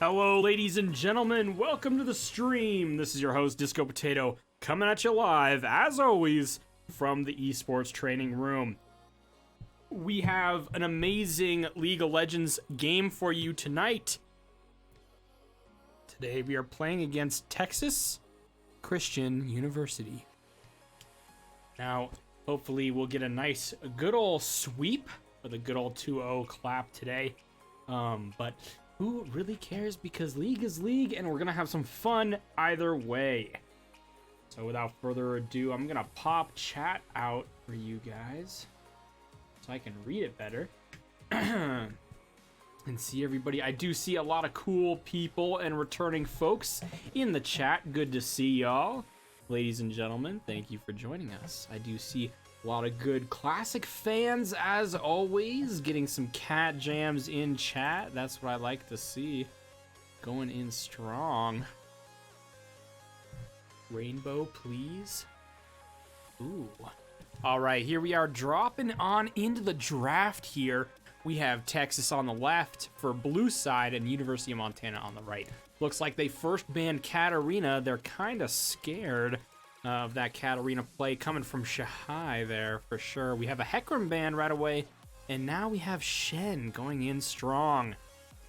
Hello, ladies and gentlemen. Welcome to the stream. This is your host, Disco Potato, coming at you live, as always, from the esports training room. We have an amazing League of Legends game for you tonight. Today we are playing against Texas Christian University. Now, hopefully we'll get a good old sweep with a good old 2-0 clap today. But who really cares, because League is League and we're gonna have some fun either way. So without further ado, I'm gonna pop chat out for you guys so I can read it better and see everybody. I do see a lot of cool people and returning folks in the chat. Good to see y'all. Ladies and gentlemen, thank you for joining us. I do see a lot of good classic fans, as always, getting some cat jams in chat. That's what I like to see. Going in strong. Rainbow, please. Ooh. All right, here we are dropping on into the draft here. We have Texas on the left for blue side and University of Montana on the right. Looks like they first banned Katarina. They're kind of scared of that Katarina play coming from Shahai there for sure. We have a Hecarim ban right away, and now we have Shen going in strong.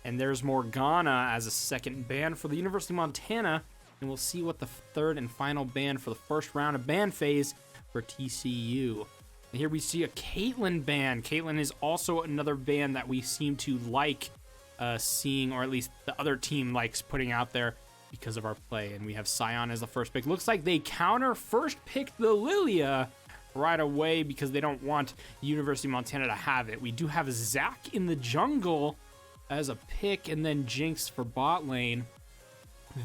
And there's Morgana as a second ban for the University of Montana, and we'll see what the third and final ban for the first round of ban phase for TCU. And here we see a Caitlyn ban. Caitlyn is also another ban that we seem to like seeing, or at least the other team likes putting out there because of our play. And we have Sion as the first pick. Looks like they first picked the Lilia right away because they don't want University of Montana to have it. We do have Zach in the jungle as a pick, and then Jinx for bot lane.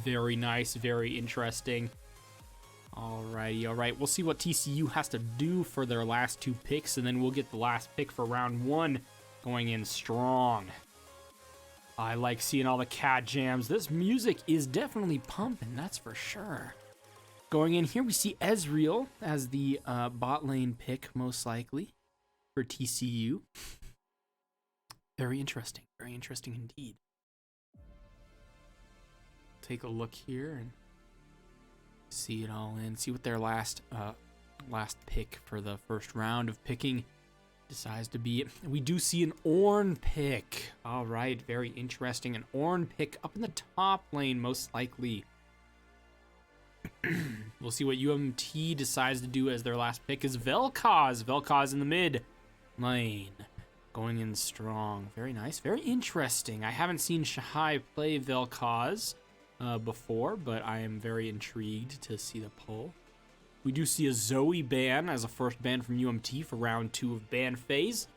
Very nice, very interesting. Alrighty, alright. We'll see what TCU has to do for their last two picks, and then we'll get the last pick for round one going in strong. I like seeing all the cat jams. This music is definitely pumping, that's for sure. Going in here, we see Ezreal as the bot lane pick, most likely, for TCU. Very interesting indeed. Take a look here and see it all in. See what their last pick for the first round of picking decides to be. We do see an Ornn pick. All right, very interesting. An Ornn pick up in the top lane, most likely. We'll see what UMT decides to do as their last pick is Vel'Koz. Vel'Koz in the mid lane, going in strong. Very nice, very interesting. I haven't seen Shahai play Vel'Koz before, but I am very intrigued to see the pull. We do see a Zoe ban as a first ban from UMT for round 2 of ban phase.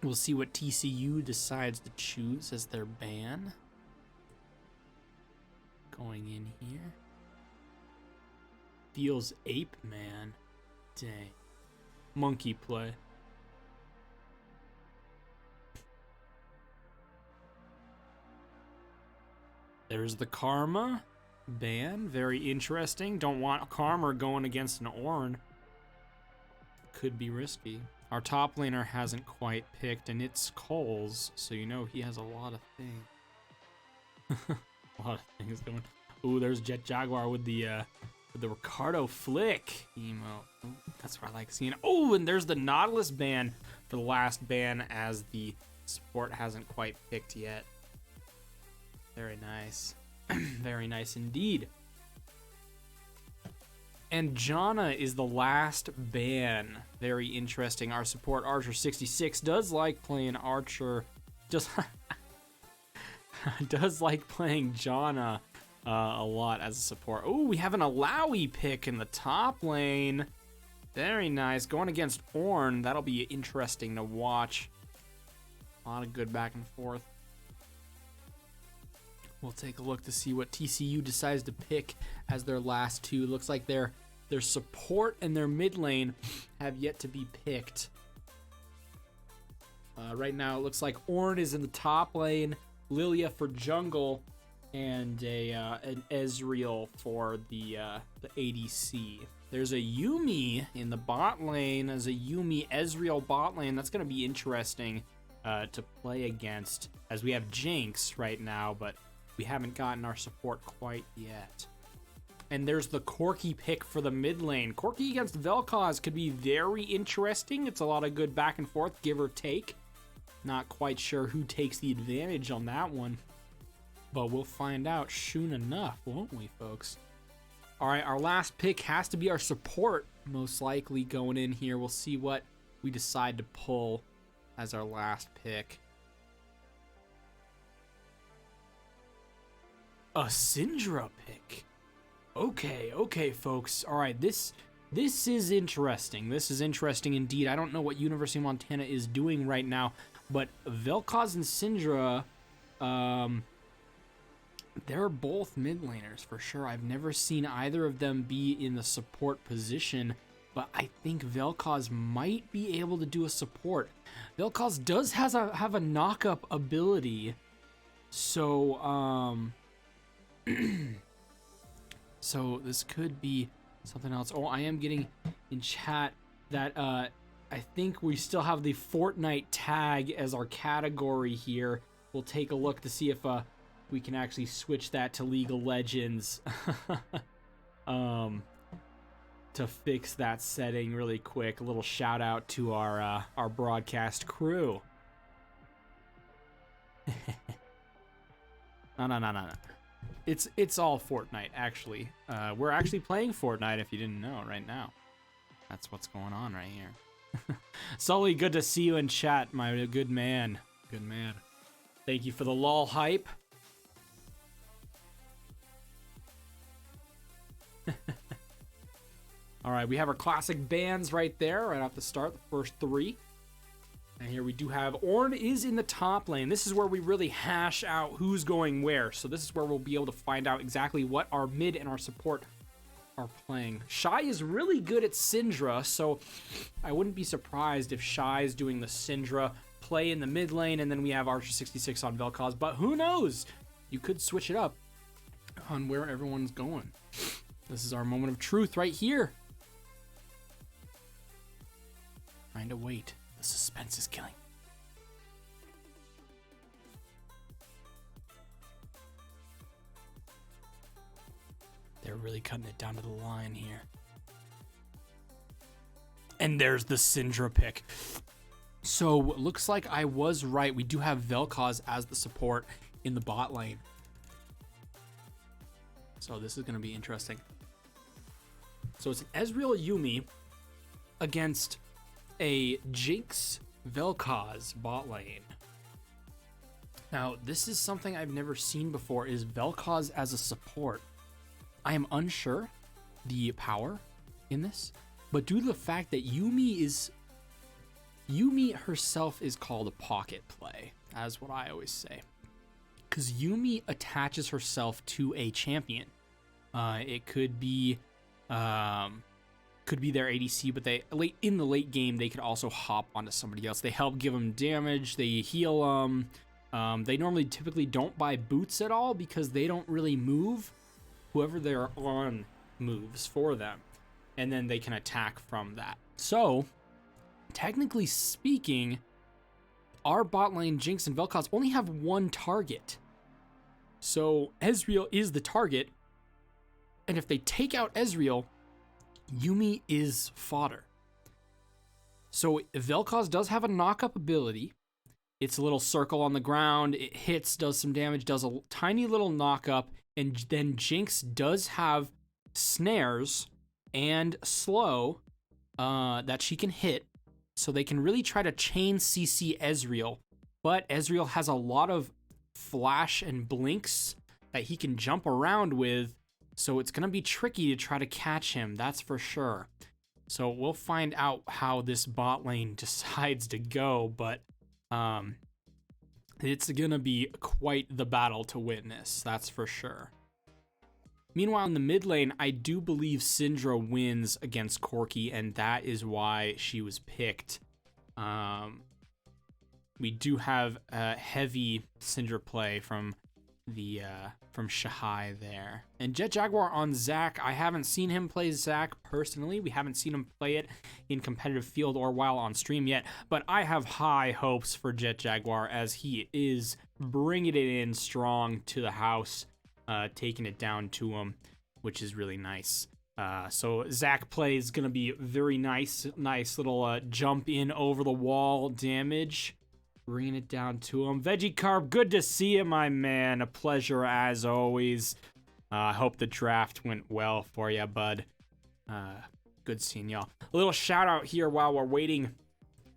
We'll see what TCU decides to choose as their ban. Going in here. Feels Ape Man. Dang. Monkey play. There's the Karma ban. Very interesting. Don't want Karma going against an Ornn. Could be risky. Our top laner hasn't quite picked, and it's Coles, so you know he has a lot of things. A lot of things going. Ooh, there's Jet Jaguar with the Ricardo Flick emote. Ooh, that's what I like seeing. Oh, and there's the Nautilus ban for the last ban, as the support hasn't quite picked yet. Very nice. Very nice indeed. And Janna is the last ban. Very interesting. Our support, Archer66, does like playing Archer. Does like playing Janna a lot as a support. Oh, we have an Alawi pick in the top lane. Very nice. Going against Ornn. That'll be interesting to watch. A lot of good back and forth. We'll take a look to see what TCU decides to pick as their last two. Looks like their support and their mid lane have yet to be picked. Right now, it looks like Ornn is in the top lane, Lilia for jungle, and an Ezreal for the ADC. There's a Yuumi in the bot lane. There's a Yuumi Ezreal bot lane. That's going to be interesting to play against, as we have Jinx right now, but we haven't gotten our support quite yet. And there's the Corki pick for the mid lane. Corki against Vel'Koz could be very interesting. It's a lot of good back and forth, give or take. Not quite sure who takes the advantage on that one, but we'll find out soon enough, won't we, folks? All right, our last pick has to be our support, most likely going in here. We'll see what we decide to pull as our last pick. A Syndra pick. Okay, folks. All right, this is interesting. This is interesting indeed. I don't know what University of Montana is doing right now, but Vel'Koz and Syndra, they're both mid laners for sure. I've never seen either of them be in the support position, but I think Vel'Koz might be able to do a support. Vel'Koz does have a knock-up ability, so so this could be something else. Oh, I am getting in chat that I think we still have the Fortnite tag as our category here. We'll take a look to see if we can actually switch that to League of Legends to fix that setting really quick. A little shout out to our broadcast crew. No. It's all Fortnite, actually. We're actually playing Fortnite, if you didn't know, right now. That's what's going on right here. Sully, good to see you in chat, my good man. Good man. Thank you for the LoL hype. All right, we have our classic bands right there, right off the start, the first three. And here we do have Ornn is in the top lane. This is where we really hash out who's going where. So this is where we'll be able to find out exactly what our mid and our support are playing. Shy is really good at Syndra, so I wouldn't be surprised if Shy's doing the Syndra play in the mid lane, and then we have Archer66 on Vel'Koz. But who knows? You could switch it up on where everyone's going. This is our moment of truth right here. Trying to wait. The suspense is killing. They're really cutting it down to the line here. And there's the Syndra pick. So looks like I was right. We do have Vel'Koz as the support in the bot lane. So this is going to be interesting. So it's an Ezreal Yuumi against a Jinx Vel'Koz bot lane. Now, this is something I've never seen before, is Vel'Koz as a support. I am unsure the power in this, but due to the fact that Yuumi herself is called a pocket play, as what I always say. Because Yuumi attaches herself to a champion. It could be their ADC, but in the late game, they could also hop onto somebody else. They help give them damage, they heal them. They normally typically don't buy boots at all because they don't really move. Whoever they're on moves for them, and then they can attack from that. So, technically speaking, our bot lane Jinx and Vel'Koz only have one target. So Ezreal is the target, and if they take out Ezreal, Yuumi is fodder. So Vel'Koz does have a knock-up ability. It's a little circle on the ground, it hits, does some damage, does a tiny little knock-up, and then Jinx does have snares and slow that she can hit, so they can really try to chain CC Ezreal. But Ezreal has a lot of flash and blinks that he can jump around with, so it's going to be tricky to try to catch him, that's for sure. So we'll find out how this bot lane decides to go, but it's going to be quite the battle to witness, that's for sure. Meanwhile, in the mid lane, I do believe Syndra wins against Corki, and that is why she was picked. We do have a heavy Syndra play from from Shahai there. And Jet Jaguar on Zach. I haven't seen him play Zach personally. We haven't seen him play it in competitive field or while on stream yet, but I have high hopes for Jet Jaguar as he is bringing it in strong to the house, taking it down to him, which is really nice. So Zach play is going to be very nice little jump in over the wall damage. Bringing it down to him. Veggie Carb, good to see you, my man. A pleasure as always. I hope the draft went well for you, bud. Good seeing y'all. A little shout out here while we're waiting.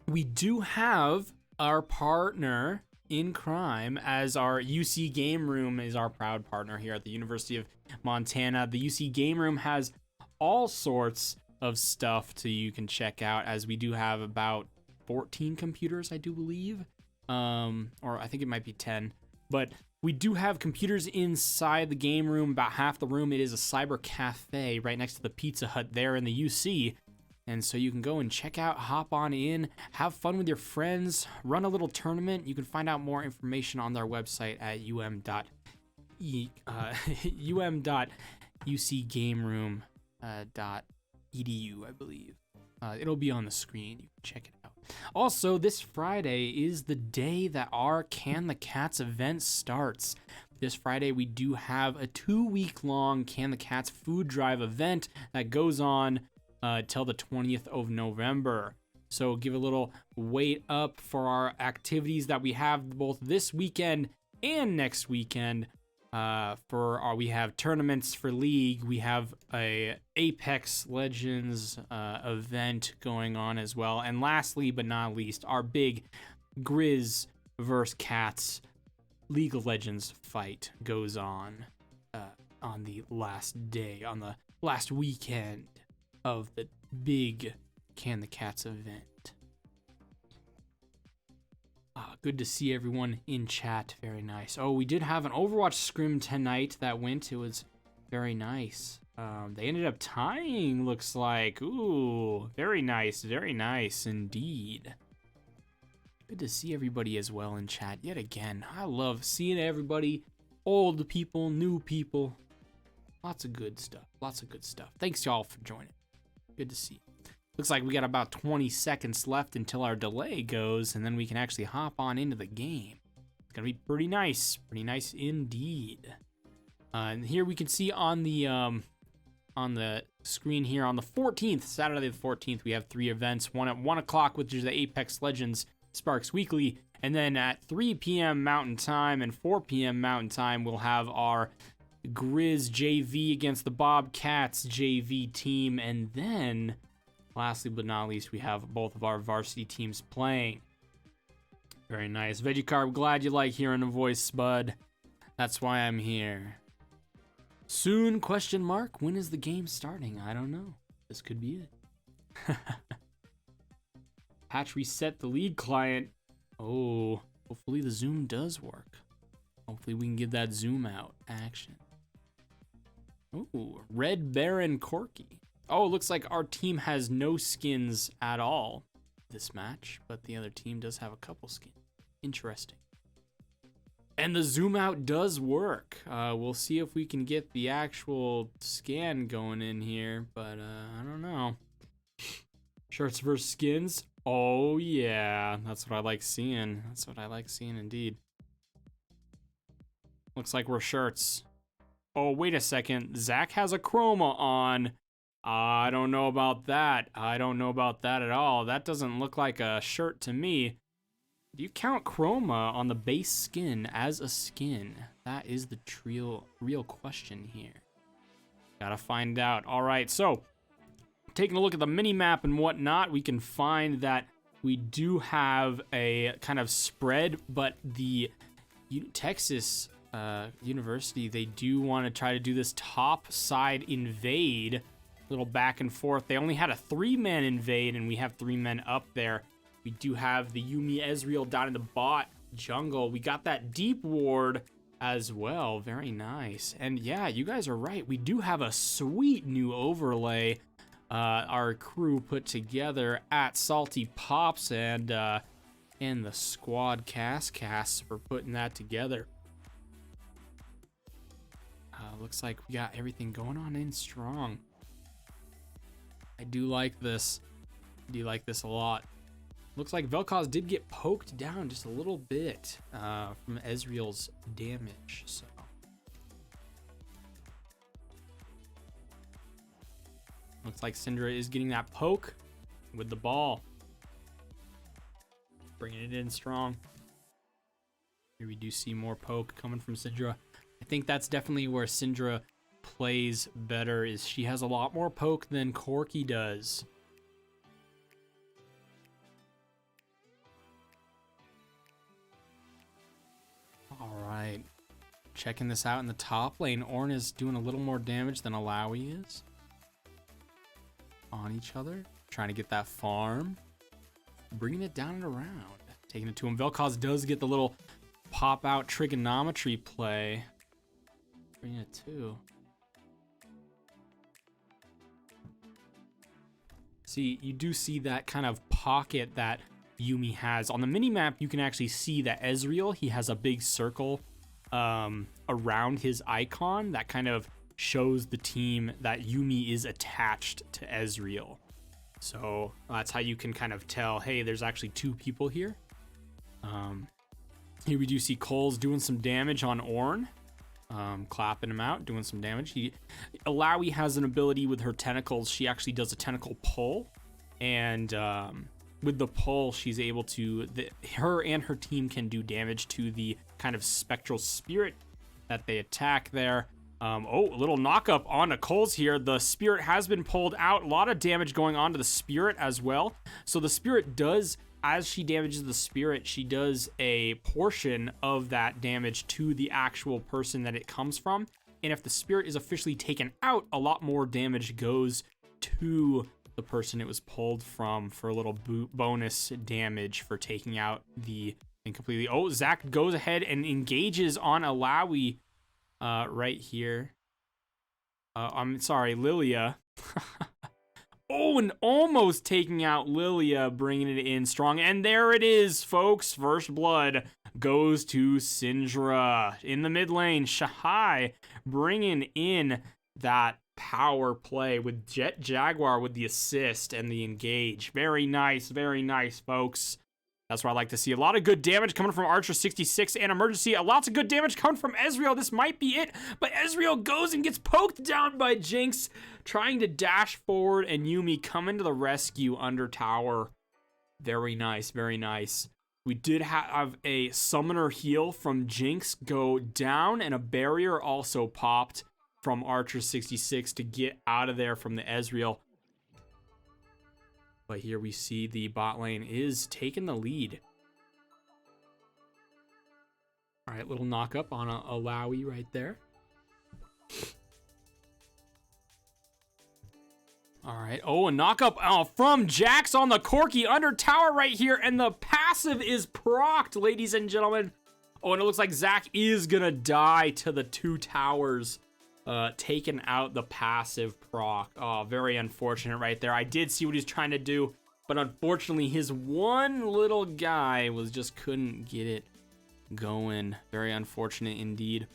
We do have our partner in crime as our UC Game Room is our proud partner here at the University of Montana. The UC Game Room has all sorts of stuff you can check out, as we do have about 14 computers, I do believe. Or I think it might be 10, but we do have computers inside the game room. About half the room, it is a cyber cafe right next to the Pizza Hut there in the UC. And so you can go and check out, hop on in, have fun with your friends, run a little tournament. You can find out more information on their website at um.ucgameroom.edu, I believe. It'll be on the screen. You can check it out. Also, this Friday is the day that our Can the Cats event starts. This Friday, we do have a 2-week-long Can the Cats food drive event that goes on till the 20th of November. So give a little wait up for our activities that we have both this weekend and next weekend. We have tournaments for League. We have a Apex Legends event going on as well. And lastly but not least, our big Griz versus Cats League of Legends fight goes on the last day, on the last weekend of the big Can the Cats event. Good to see everyone in chat. Very nice. Oh, we did have an Overwatch scrim tonight that went. It was very nice. They ended up tying, looks like. Ooh, very nice indeed. Good to see everybody as well in chat yet again. I love seeing everybody, old people, new people. Lots of good stuff. Thanks y'all for joining. Good to see you. Looks like we got about 20 seconds left until our delay goes, and then we can actually hop on into the game. It's gonna be pretty nice indeed. And here we can see on the screen here on the 14th, Saturday the 14th, we have 3 events. One at 1 o'clock, which is the Apex Legends Sparks Weekly, and then at 3 p.m. Mountain Time and 4 p.m. Mountain Time, we'll have our Griz JV against the Bobcats JV team, and then lastly but not least, we have both of our varsity teams playing. Very nice. Veggie Carb, glad you like hearing the voice, bud. That's why I'm here. Soon, question mark. When is the game starting? I don't know. This could be it. Patch reset the lead client. Oh, hopefully the zoom does work. Hopefully we can get that zoom out action. Ooh, Red Baron Corky. Oh, it looks like our team has no skins at all this match, but the other team does have a couple skins. Interesting. And the zoom out does work. We'll see if we can get the actual scan going in here, but I don't know. Shirts versus skins. Oh yeah, that's what I like seeing. Indeed. Looks like we're shirts. Oh, wait a second. Zach has a chroma on. I don't know about that. I don't know about that at all. That doesn't look like a shirt to me. Do you count chroma on the base skin as a skin? That is the real question here. Gotta find out. All right, so taking a look at the mini map and whatnot, we can find that we do have a kind of spread, but the Texas University, they do want to try to do this top side invade. Little back and forth. They only had a 3-man invade, and we have 3 men up there. We do have the Yumi Ezreal down in the bot jungle. We got that deep ward as well. Very nice. And yeah, you guys are right. We do have a sweet new overlay our crew put together at Salty Pops, and the squad casts for putting that together. Looks like we got everything going on in strong. I do like this. I do like this a lot. Looks like Vel'Koz did get poked down just a little bit from Ezreal's damage. So looks like Syndra is getting that poke with the ball. Bringing it in strong. Here we do see more poke coming from Syndra. I think that's definitely where Syndra plays better, is she has a lot more poke than Corki does. All right. Checking this out in the top lane. Ornn is doing a little more damage than Alawi is. On each other. Trying to get that farm. Bringing it down and around. Taking it to him. Vel'Koz does get the little pop out trigonometry play. Bringing it to. See, you do see that kind of pocket that Yuumi has. On the minimap, you can actually see that Ezreal, he has a big circle around his icon that kind of shows the team that Yuumi is attached to Ezreal. So that's how you can kind of tell, hey, there's actually two people here. Here we do see Cole's doing some damage on Ornn. Clapping him out, doing some damage. Alawi has an ability with her tentacles. She actually does a tentacle pull. And with the pull, she's able to... her and her team can do damage to the kind of spectral spirit that they attack there. Oh, a little knock-up onto Cole's here. The spirit has been pulled out. A lot of damage going on to the spirit as well. So the spirit does... as she damages the spirit, she does a portion of that damage to the actual person that it comes from. And if the spirit is officially taken out, a lot more damage goes to the person it was pulled from for a little bonus damage for taking out the thing completely. Oh, Zac goes ahead and engages on Alawi right here. I'm sorry, Lilia. Oh, and almost taking out Lilia, bringing it in strong. And there it is, folks. First blood goes to Syndra. In the mid lane, Shahai bringing in that power play with Jet Jaguar with the assist and the engage. Very nice, folks. That's what I like to see. A lot of good damage coming from Archer 66 and Emergency. Lots of good damage coming from Ezreal. This might be it, but Ezreal goes and gets poked down by Jinx, trying to dash forward, and Yuumi coming to the rescue under tower. Very nice, very nice. We did have a summoner heal from Jinx go down, and a barrier also popped from Archer 66 to get out of there from the Ezreal. But here we see the bot lane is taking the lead. All right, little knock up on a Alawi right there. All right. Oh, a knock up from Jax on the Corki under tower right here. And the passive is procced, ladies and gentlemen. Oh, and it looks like Zac is going to die to the two towers. Taking out the passive proc. Oh, very unfortunate right there. I did see what he's trying to do, but unfortunately his one little guy just couldn't get it going. Very unfortunate indeed.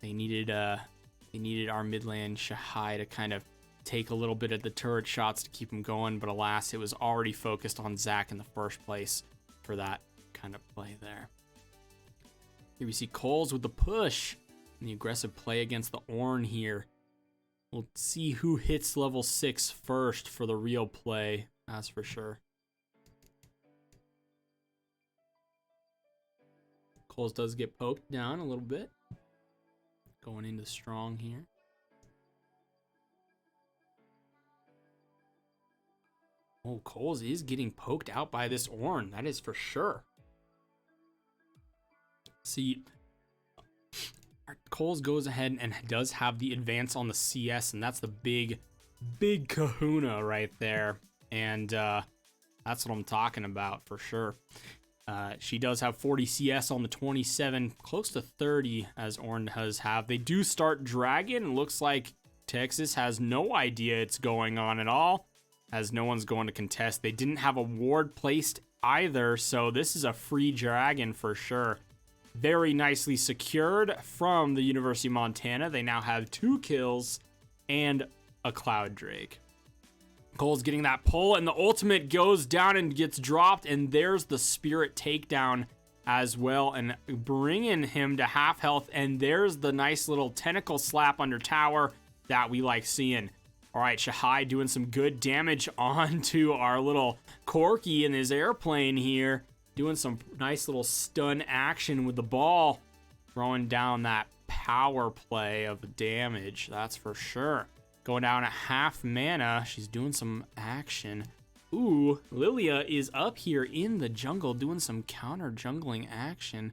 They needed our mid lane Shahai to kind of take a little bit of the turret shots to keep him going, but alas, it was already focused on Zac in the first place for that kind of play there. Here we see Coles with the push. And the aggressive play against the Ornn here. We'll see who hits level 6 first for the real play, that's for sure. Coles does get poked down a little bit. Going into strong here. Oh, Coles is getting poked out by this Ornn, that is for sure. See, Coles goes ahead and does have the advance on the CS, and that's the big kahuna right there. And that's what I'm talking about for sure. She does have 40 CS on the 27, close to 30 as Ornn does have. They do start Dragon. Looks like Texas has no idea it's going on at all, as no one's going to contest. They didn't have a ward placed either, so this is a free Dragon for sure. very nicely secured from the University of Montana. They now have 2 kills and a Cloud Drake. Cole's getting that pull, and the ultimate goes down and gets dropped, and there's the Spirit takedown as well, and bringing him to half health, and there's the nice little tentacle slap under tower that we like seeing. All right, Shahai doing some good damage onto our little Corki in his airplane here. Doing some nice little stun action with the ball. Throwing down that power play of damage, that's for sure. Going down at half mana. She's doing some action. Ooh, Lilia is up here in the jungle doing some counter jungling action.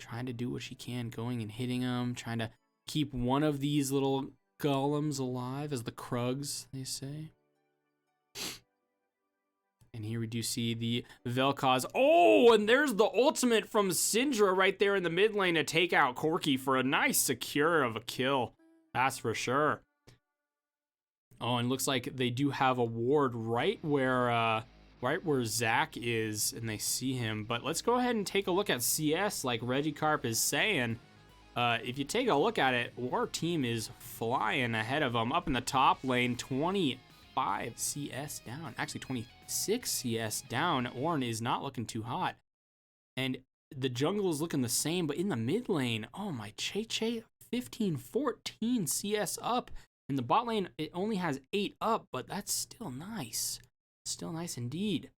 Trying to do what she can, going and hitting them. Trying to keep one of these little golems alive, as the Krugs, they say. And here we do see the Vel'Koz. Oh, and there's the ultimate from Syndra right there in the mid lane to take out Corki for a nice secure of a kill. That's for sure. Oh, and looks like they do have a ward right where Zach is, and they see him. But let's go ahead and take a look at CS, like Regicarp is saying. If you take a look at it, our team is flying ahead of them. Up in the top lane, 25 CS down. Actually, 26 CS down. Ornn is not looking too hot. And the jungle is looking the same, but in the mid lane, oh my Che, 15, 14 CS up. In the bot lane, it only has 8 up, but that's still nice. Still nice indeed.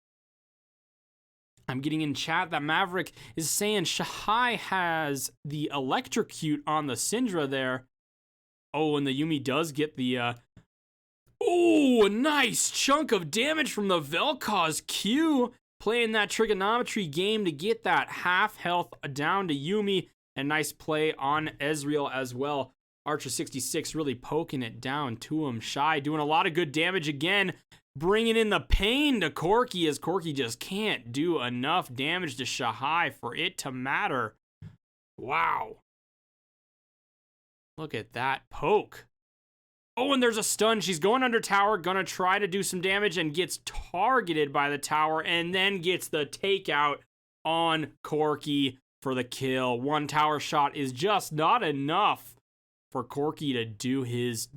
I'm getting in chat that Maverick is saying Shahai has the electrocute on the Syndra there. Oh, and the Yuumi does get the... Oh, a nice chunk of damage from the Vel'Koz Q. Playing that trigonometry game to get that half health down to Yuumi. And nice play on Ezreal as well. Archer 66 really poking it down to him. Shy doing a lot of good damage again. Bringing in the pain to Corki, as Corki just can't do enough damage to Shahai for it to matter. Wow. Look at that poke. Oh, and there's a stun. She's going under tower, gonna try to do some damage, and gets targeted by the tower, and then gets the takeout on Corki for the kill. One tower shot is just not enough for Corki to do his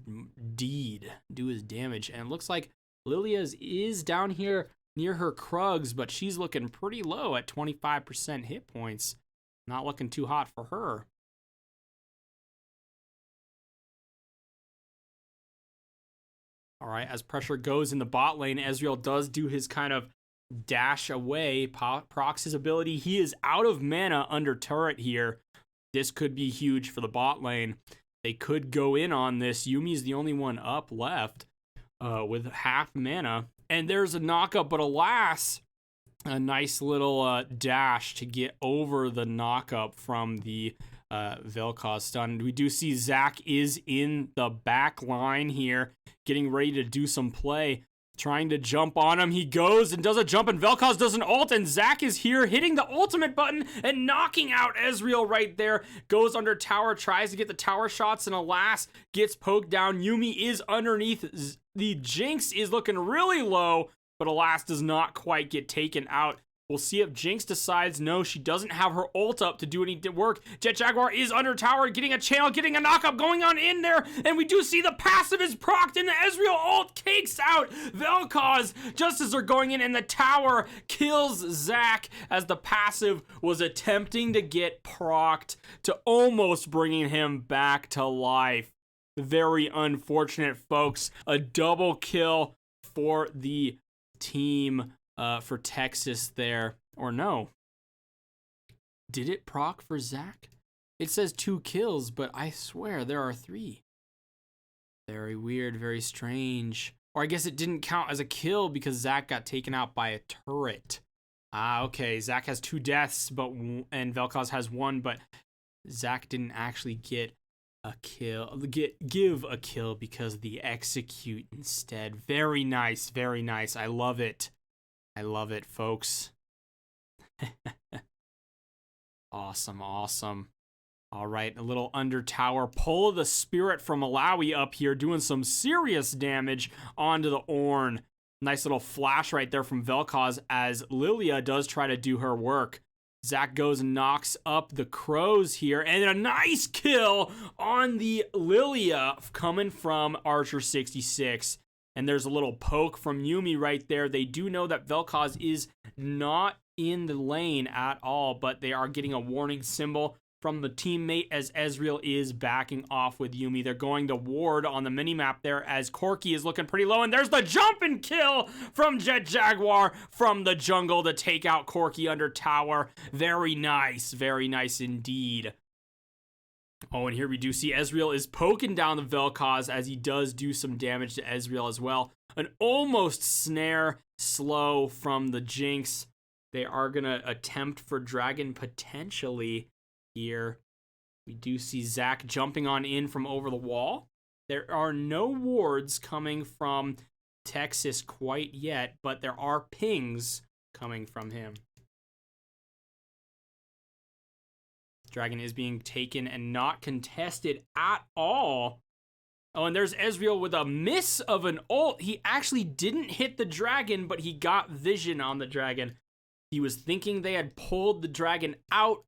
deed, do his damage. And it looks like Lilia's is down here near her Krugs, but she's looking pretty low at 25% hit points. Not looking too hot for her. All right, as pressure goes in the bot lane, Ezreal does do his kind of dash away, procs his ability. He is out of mana under turret here. This could be huge for the bot lane. They could go in on this. Yumi's the only one up left with half mana. And there's a knockup, but alas, a nice little dash to get over the knockup from the Vel'Koz stun. We do see Zach is in the back line here, getting ready to do some play. Trying to jump on him. He goes and does a jump, and Vel'Koz does an ult, and Zach is here hitting the ultimate button and knocking out Ezreal right there. Goes under tower, tries to get the tower shots, and alas, gets poked down. Yuumi is underneath. The Jinx is looking really low, but alas, does not quite get taken out. We'll see if Jinx decides no, she doesn't have her ult up to do any work. Jet Jaguar is under tower, getting a channel, getting a knockup going on in there, and we do see the passive is procced, and the Ezreal ult takes out Vel'Koz just as they're going in, and the tower kills Zach as the passive was attempting to get procced to almost bringing him back to life. Very unfortunate, folks. A double kill for the team. For Texas there, or no. Did it proc for Zach? It says 2 kills, but I swear there are 3. Very weird, very strange. Or I guess it didn't count as a kill because Zach got taken out by a turret. Ah, okay. Zach has 2 deaths, and Vel'Koz has 1, but Zach didn't actually get a kill. Give a kill because of the execute instead. Very nice, very nice. I love it. I love it, folks. Awesome, awesome. All right, a little under tower pull of the Spirit from Malawi up here, doing some serious damage onto the Ornn. Nice little flash right there from Vel'Koz as Lilia does try to do her work. Zach goes and knocks up the crows here, and a nice kill on the Lilia coming from Archer 66. And there's a little poke from Yumi right there. They do know that Vel'Koz is not in the lane at all, but they are getting a warning symbol from the teammate as Ezreal is backing off with Yumi. They're going to ward on the minimap there as Corki is looking pretty low, and there's the jump and kill from Jet Jaguar from the jungle to take out Corki under tower. Very nice indeed. Oh, and here we do see Ezreal is poking down the Vel'Koz as he does do some damage to Ezreal as well. An almost snare slow from the Jinx. They are going to attempt for Dragon potentially here. We do see Zach jumping on in from over the wall. There are no wards coming from Texas quite yet, but there are pings coming from him. Dragon is being taken and not contested at all. Oh, and there's Ezreal with a miss of an ult. He actually didn't hit the dragon, but he got vision on the dragon. He was thinking they had pulled the dragon out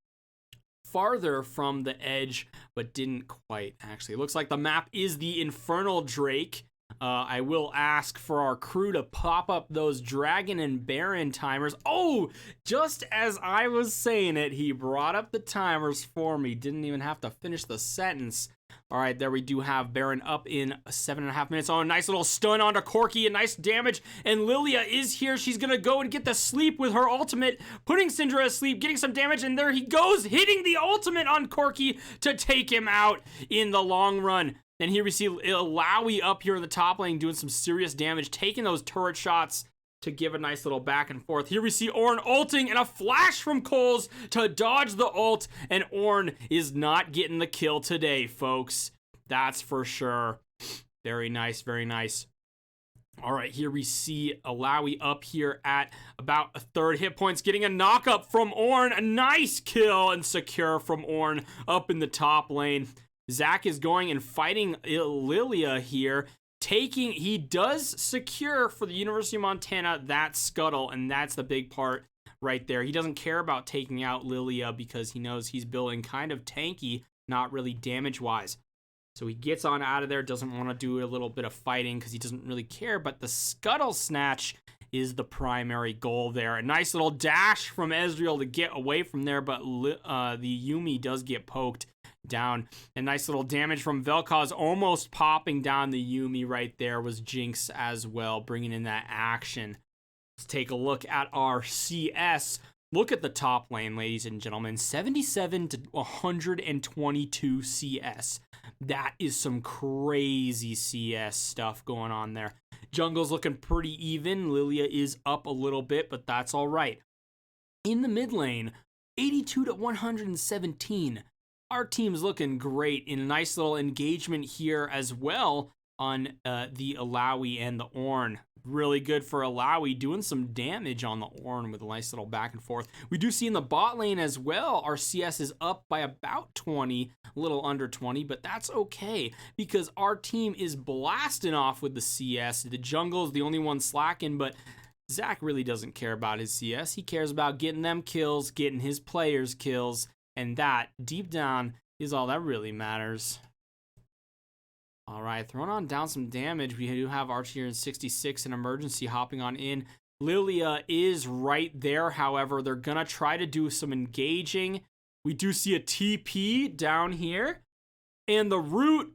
farther from the edge, but didn't quite actually. It looks like the map is the Infernal Drake. I will ask for our crew to pop up those Dragon and Baron timers. Oh, just as I was saying it, he brought up the timers for me. Didn't even have to finish the sentence. All right, there we do have Baron up in 7.5 minutes. Oh, a nice little stun onto Corki, a nice damage. And Lilia is here. She's going to go and get the sleep with her ultimate, putting Syndra asleep, getting some damage. And there he goes, hitting the ultimate on Corki to take him out in the long run. And here we see Illaoi up here in the top lane doing some serious damage, taking those turret shots to give a nice little back and forth. Here we see Ornn ulting and a flash from Coles to dodge the ult, and Ornn is not getting the kill today, folks. That's for sure. Very nice, very nice. All right, here we see Illaoi up here at about a third hit points, getting a knock up from Ornn. A nice kill and secure from Ornn up in the top lane. Zach is going and fighting Lilia here. He does secure for the University of Montana that scuttle, and that's the big part right there. He doesn't care about taking out Lilia because he knows he's building kind of tanky, not really damage-wise. So he gets on out of there, doesn't want to do a little bit of fighting because he doesn't really care, but the scuttle snatch is the primary goal there. A nice little dash from Ezreal to get away from there, but the Yumi does get poked down. A nice little damage from Vel'Koz, almost popping down the Yumi right there was Jinx as well, bringing in that action. Let's take a look at our CS. Look at the top lane, ladies and gentlemen. 77 to 122 CS. That is some crazy CS stuff going on there. Jungle's looking pretty even. Lilia is up a little bit, but that's all right. In the mid lane, 82 to 117. Our team's looking great in a nice little engagement here as well on the Illaoi and the Ornn. Really good for Illaoi, doing some damage on the Ornn with a nice little back and forth. We do see in the bot lane as well, our CS is up by about 20, a little under 20, but that's okay because our team is blasting off with the CS. The jungle is the only one slacking, but Zach really doesn't care about his CS. He cares about getting them kills, getting his players kills, and that, deep down, is all that really matters. All right, throwing on down some damage. We do have Archer in 66 and Emergency hopping on in. Lilia is right there, however. They're going to try to do some engaging. We do see a TP down here. And the root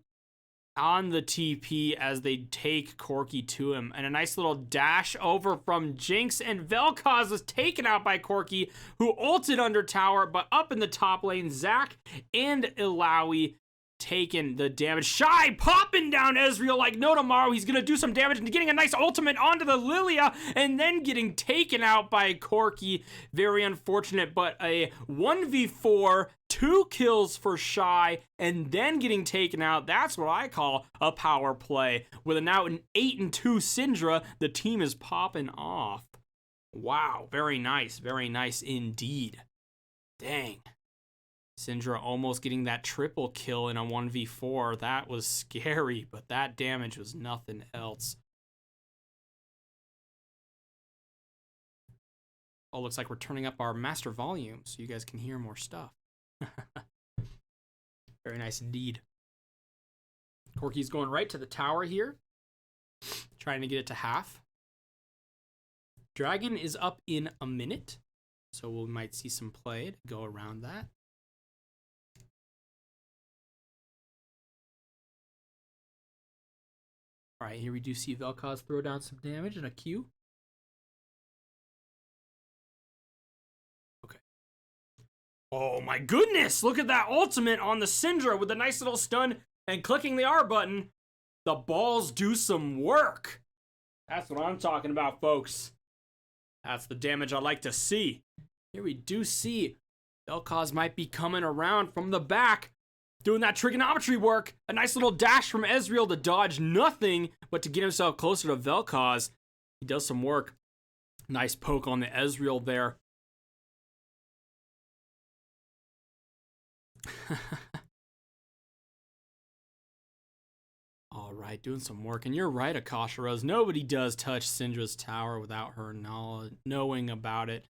on the TP as they take Corki to him. And a nice little dash over from Jinx. And Vel'Koz was taken out by Corki, who ulted under tower. But up in the top lane, Zach and Illaoi taking the damage. Shy popping down Ezreal like no tomorrow. He's going to do some damage and getting a nice ultimate onto the Lilia and then getting taken out by Corki. Very unfortunate, but a 1v4, 2 kills for Shy and then getting taken out. That's what I call a power play. With a now an 8-2 Syndra, the team is popping off. Wow, very nice indeed. Dang. Syndra almost getting that triple kill in a 1v4. That was scary, but that damage was nothing else. Oh, looks like we're turning up our master volume so you guys can hear more stuff. Very nice indeed. Corky's going right to the tower here, trying to get it to half. Dragon is up in a minute, so we might see some play to go around that. All right, here we do see Vel'Koz throw down some damage and a Q. Okay. Oh my goodness! Look at that ultimate on the Syndra with a nice little stun and clicking the R button. The balls do some work. That's what I'm talking about, folks. That's the damage I like to see. Here we do see Vel'Koz might be coming around from the back, doing that trigonometry work. A nice little dash from Ezreal to dodge nothing, but to get himself closer to Vel'Koz. He does some work. Nice poke on the Ezreal there. All right, doing some work. And you're right, Akasha Rose. Nobody does touch Syndra's tower without her knowing about it.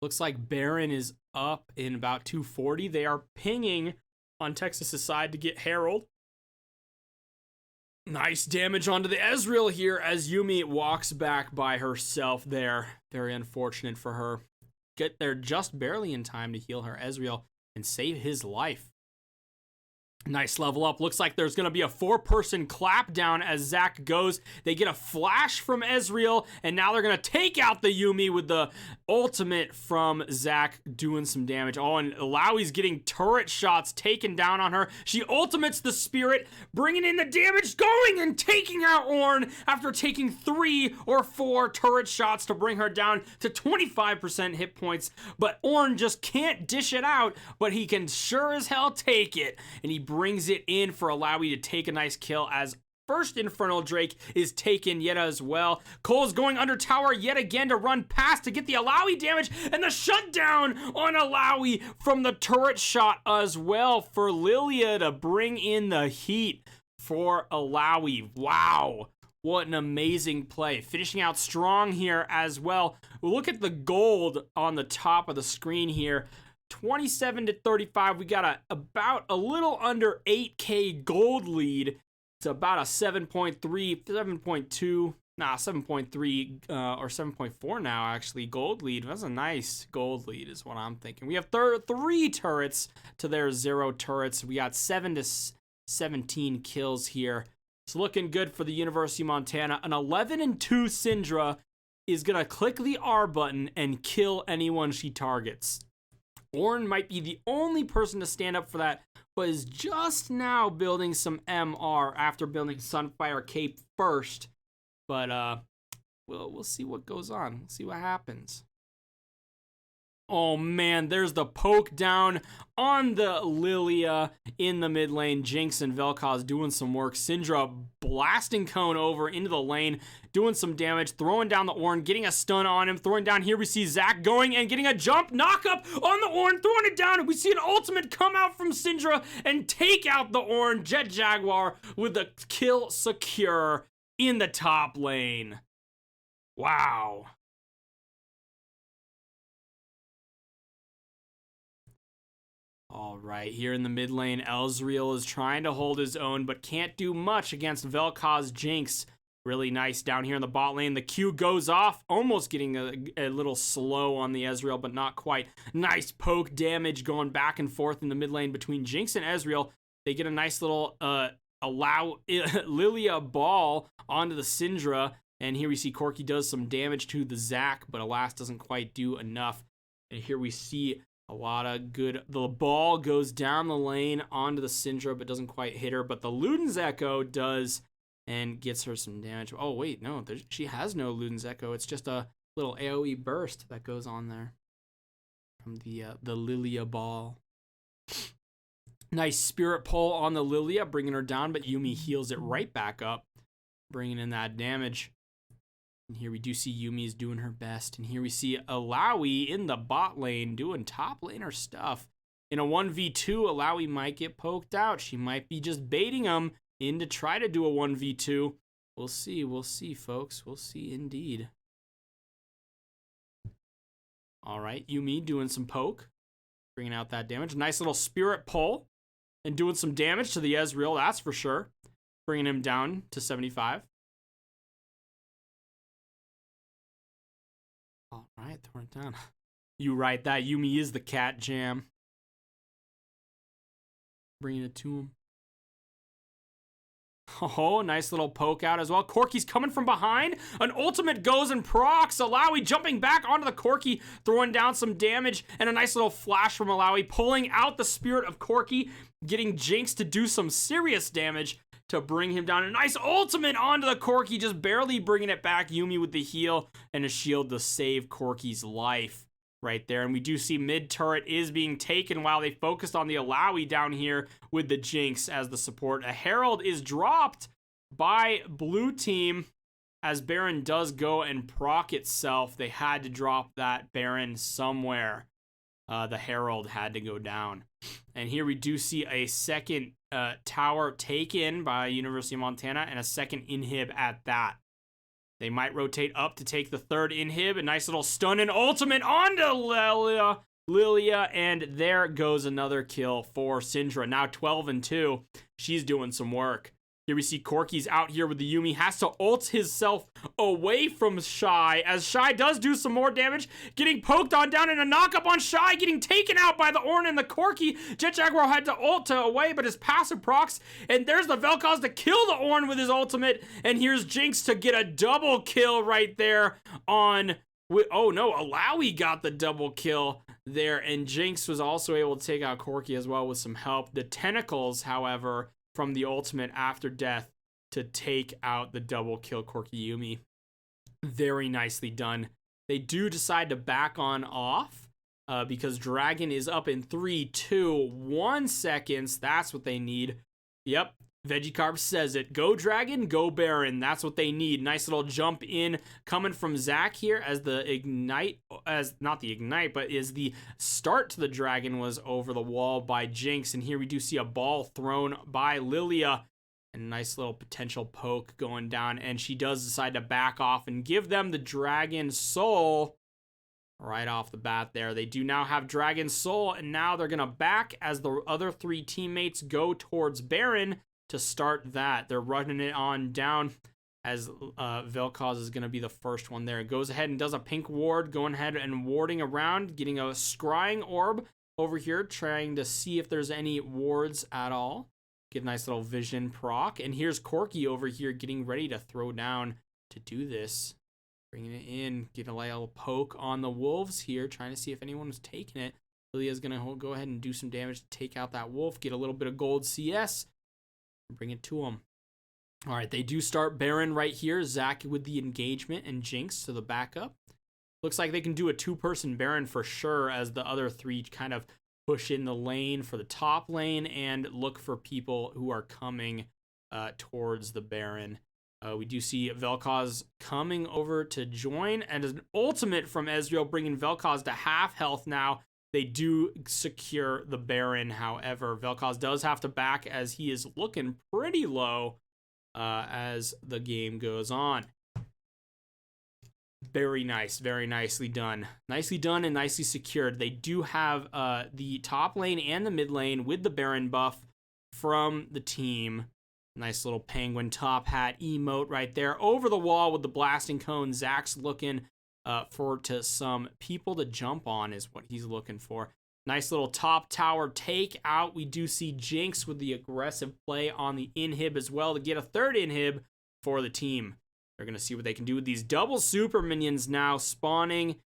Looks like Baron is up in about 240. They are pinging on Texas's side to get Herald. Nice damage onto the Ezreal here as Yuumi walks back by herself there. Very unfortunate for her. Get there just barely in time to heal her Ezreal and save his life. Nice level up. Looks like there's going to be a 4-person clap down as Zac goes. They get a flash from Ezreal, and now they're going to take out the Yuumi with the ultimate from Zac doing some damage. Oh, and Alawi's getting turret shots taken down on her. She ultimates the Spirit, bringing in the damage, going and taking out Ornn after taking 3 or 4 turret shots to bring her down to 25% hit points. But Ornn just can't dish it out, but he can sure as hell take it. And he brings it in for Alawi to take a nice kill as first Infernal Drake is taken yet as well. Cole's going under tower yet again to run past to get the Alawi damage and the shutdown on Alawi from the turret shot as well for Lilia to bring in the heat for Alawi. Wow. What an amazing play. Finishing out strong here as well. Look at the gold on the top of the screen here. 27 to 35. We got about a little under 8K gold lead. It's about a 7.3, 7.2, 7.3 or 7.4 now actually gold lead. That's a nice gold lead is what I'm thinking. We have 3 turrets to their 0 turrets. We got 7 to 17 kills here. It's looking good for the University of Montana. An 11-2 Syndra is gonna click the R button and kill anyone she targets. Ornn might be the only person to stand up for that, but is just now building some MR after building Sunfire Cape first. But we'll see what goes on. We'll see what happens. Oh man, there's the poke down on the Lilia in the mid lane. Jinx and Vel'Koz doing some work. Syndra blasting Cone over into the lane, doing some damage, throwing down the Ornn, getting a stun on him, throwing down. Here we see Zac going and getting a jump knock up on the Ornn, throwing it down, and we see an ultimate come out from Syndra and take out the Ornn. Jet Jaguar with the kill secure in the top lane. Wow. All right, here in the mid lane, Ezreal is trying to hold his own, but can't do much against Vel'Koz Jinx. Really nice down here in the bot lane. The Q goes off, almost getting a little slow on the Ezreal, but not quite. Nice poke damage going back and forth in the mid lane between Jinx and Ezreal. They get a nice little Lilia ball onto the Syndra, and here we see Corky does some damage to the Zac, but alas, doesn't quite do enough. And here we see a lot of good. The ball goes down the lane onto the Syndra, but doesn't quite hit her. But the Luden's Echo does and gets her some damage. Oh, wait, no. She has no Luden's Echo. It's just a little AoE burst that goes on there from the Lilia ball. Nice Spirit Pull on the Lilia, bringing her down, but Yuumi heals it right back up, bringing in that damage. And here we do see Yumi's doing her best. And here we see Alawi in the bot lane doing top laner stuff. In a 1v2, Alawi might get poked out. She might be just baiting him in to try to do a 1v2. We'll see, folks. We'll see indeed. All right, Yumi doing some poke, bringing out that damage. Nice little spirit pull and doing some damage to the Ezreal, that's for sure. Bringing him down to 75. All right, throwing it down. You right, that Yumi is the cat jam. Bringing it to him. Oh, nice little poke out as well. Corki's coming from behind. An ultimate goes and procs. Alawi jumping back onto the Corki, throwing down some damage, and a nice little flash from Alawi, pulling out the spirit of Corki, getting Jinx to do some serious damage to bring him down. A nice ultimate onto the Corki, just barely bringing it back. Yumi with the heal and a shield to save Corki's life right there. And we do see mid turret is being taken while they focused on the Alawi down here with the Jinx as the support. A Herald is dropped by blue team as Baron does go and proc itself. They had to drop that Baron somewhere. The Herald had to go down. And here we do see a second tower taken by University of Montana and a second inhib at that. They might rotate up to take the third inhib. A nice little stun and ultimate onto Lilia. And there goes another kill for Syndra. Now 12-2. She's doing some work. Here we see Corki's out here with the Yumi. Has to ult himself away from Shy. As Shy does do some more damage. Getting poked on down and a knock-up on Shy. Getting taken out by the Ornn and the Corki. Jet Jaguar had to ult away, but his passive procs. And there's the Vel'Koz to kill the Ornn with his ultimate. And here's Jinx to get a double kill right there on... Oh no, Alawi got the double kill there. And Jinx was also able to take out Corki as well with some help. The tentacles, however... from the ultimate after death to take out the double kill Corki Yumi. Very nicely done. They do decide to back on off because Dragon is up in 3, 2, 1 seconds. That's what they need. Yep. Vegicarp says it. Go Dragon, go Baron. That's what they need. Nice little jump in coming from Zach here as the ignite, as not the ignite, but is the start to the Dragon was over the wall by Jinx. And here we do see a ball thrown by Lilia. And a nice little potential poke going down. And she does decide to back off and give them the Dragon Soul right off the bat there. They do now have Dragon Soul. And now they're going to back as the other 3 teammates go towards Baron. To start that, they're running it on down as Vel'Koz is going to be the first one there. It goes ahead and does a pink ward, going ahead and warding around, getting a scrying orb over here, trying to see if there's any wards at all. Get a nice little vision proc. And here's Corki over here getting ready to throw down to do this. Bringing it in, get a little poke on the wolves here, trying to see if anyone was taking it. Lilia's going to go ahead and do some damage to take out that wolf, get a little bit of gold CS. Bring it to them. All right, they do start Baron right here. Zach with the engagement and Jinx to the backup. Looks like they can do a 2-person Baron for sure as the other 3 kind of push in the lane for the top lane and look for people who are coming towards the Baron. We do see Vel'Koz coming over to join and an ultimate from Ezreal bringing Vel'Koz to half health now. They do secure the Baron, however. Vel'Koz does have to back as he is looking pretty low as the game goes on. Very nice, very nicely done. Nicely done and nicely secured. They do have the top lane and the mid lane with the Baron buff from the team. Nice little penguin top hat emote right there. Over the wall with the blasting cone. Zach's looking... for some people to jump on is what he's looking for. Nice little top tower take out. We do see Jinx with the aggressive play on the inhib as well to get a third inhib for the team. They're going to see what they can do with these double super minions now spawning,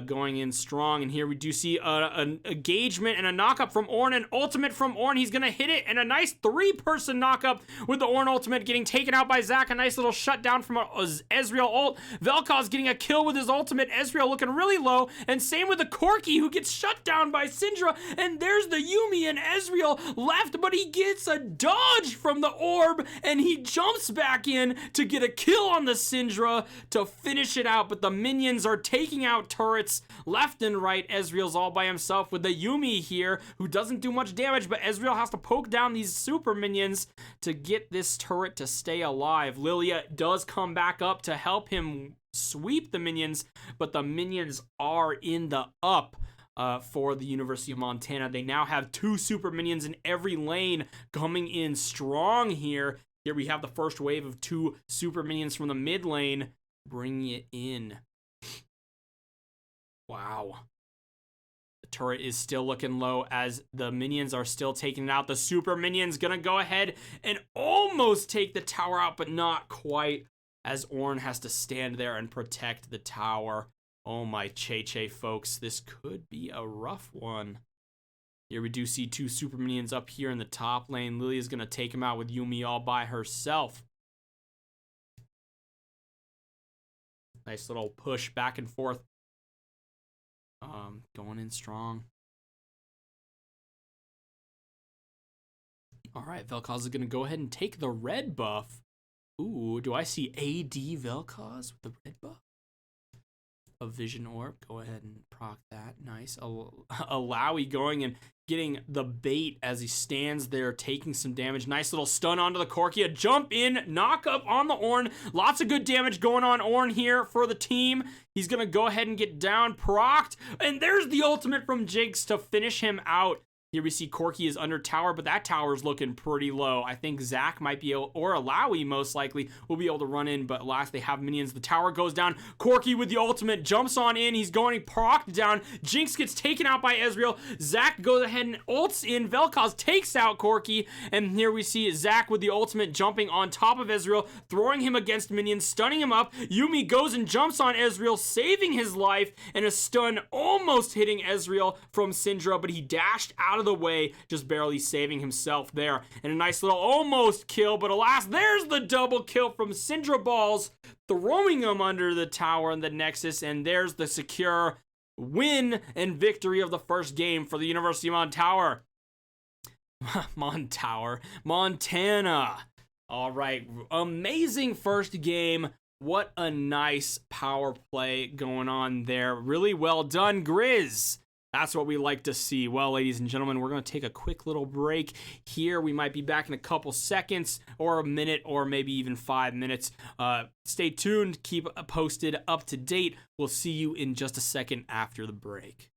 going in strong. And here we do see an engagement and a knockup from Ornn, an ultimate from Ornn. He's going to hit it, and a nice 3-person knockup with the Ornn ultimate getting taken out by Zach. A nice little shutdown from Ezreal ult. Vel'Koz getting a kill with his ultimate. Ezreal looking really low, and same with the Corki who gets shut down by Syndra. And there's the Yumi and Ezreal left, but he gets a dodge from the orb, and he jumps back in to get a kill on the Syndra to finish it out. But the minions are taking out turrets left and right. Ezreal's all by himself with the Yumi here, who doesn't do much damage, but Ezreal has to poke down these super minions to get this turret to stay alive. Lilia does come back up to help him sweep the minions, but the minions are in the up for the University of Montana. They now have 2 super minions in every lane coming in strong here. Here we have the first wave of 2 super minions from the mid lane, bringing it in. Wow. The turret is still looking low as the minions are still taking it out. The super minion's gonna go ahead and almost take the tower out, but not quite, as Ornn has to stand there and protect the tower. Oh my Che, folks, this could be a rough one. Here we do see 2 super minions up here in the top lane. Lilia's gonna take him out with Yuumi all by herself. Nice little push back and forth. Going in strong. All right, Vel'Koz is gonna go ahead and take the red buff. Ooh, do I see AD Vel'Koz with the red buff? A vision orb, go ahead and proc that. Nice. Alawi going and getting the bait as he stands there taking some damage. Nice little stun onto the Corki. A jump in, knock up on the Ornn. Lots of good damage going on Ornn here for the team. He's gonna go ahead and get down, procced, and there's the ultimate from Jinx to finish him out. Here we see Corki is under tower, but that tower is looking pretty low. I think Zach might be able, or Alawi most likely, will be able to run in, but last they have minions. The tower goes down. Corki with the ultimate jumps on in. He's going procced down. Jinx gets taken out by Ezreal. Zach goes ahead and ults in. Vel'Koz takes out Corki, and here we see Zach with the ultimate jumping on top of Ezreal, throwing him against minions, stunning him up. Yuumi goes and jumps on Ezreal, saving his life, and a stun almost hitting Ezreal from Syndra, but he dashed out of the way, just barely saving himself there. And a nice little almost kill, but alas, there's the double kill from Syndra Balls, throwing him under the tower in the Nexus, and there's the secure win and victory of the first game for the University of Montana. All right, amazing first game. What a nice power play going on there. Really well done, Griz. That's what we like to see. Well, ladies and gentlemen, we're going to take a quick little break here. We might be back in a couple seconds or a minute or maybe even 5 minutes. Stay tuned. Keep posted up to date. We'll see you in just a second after the break.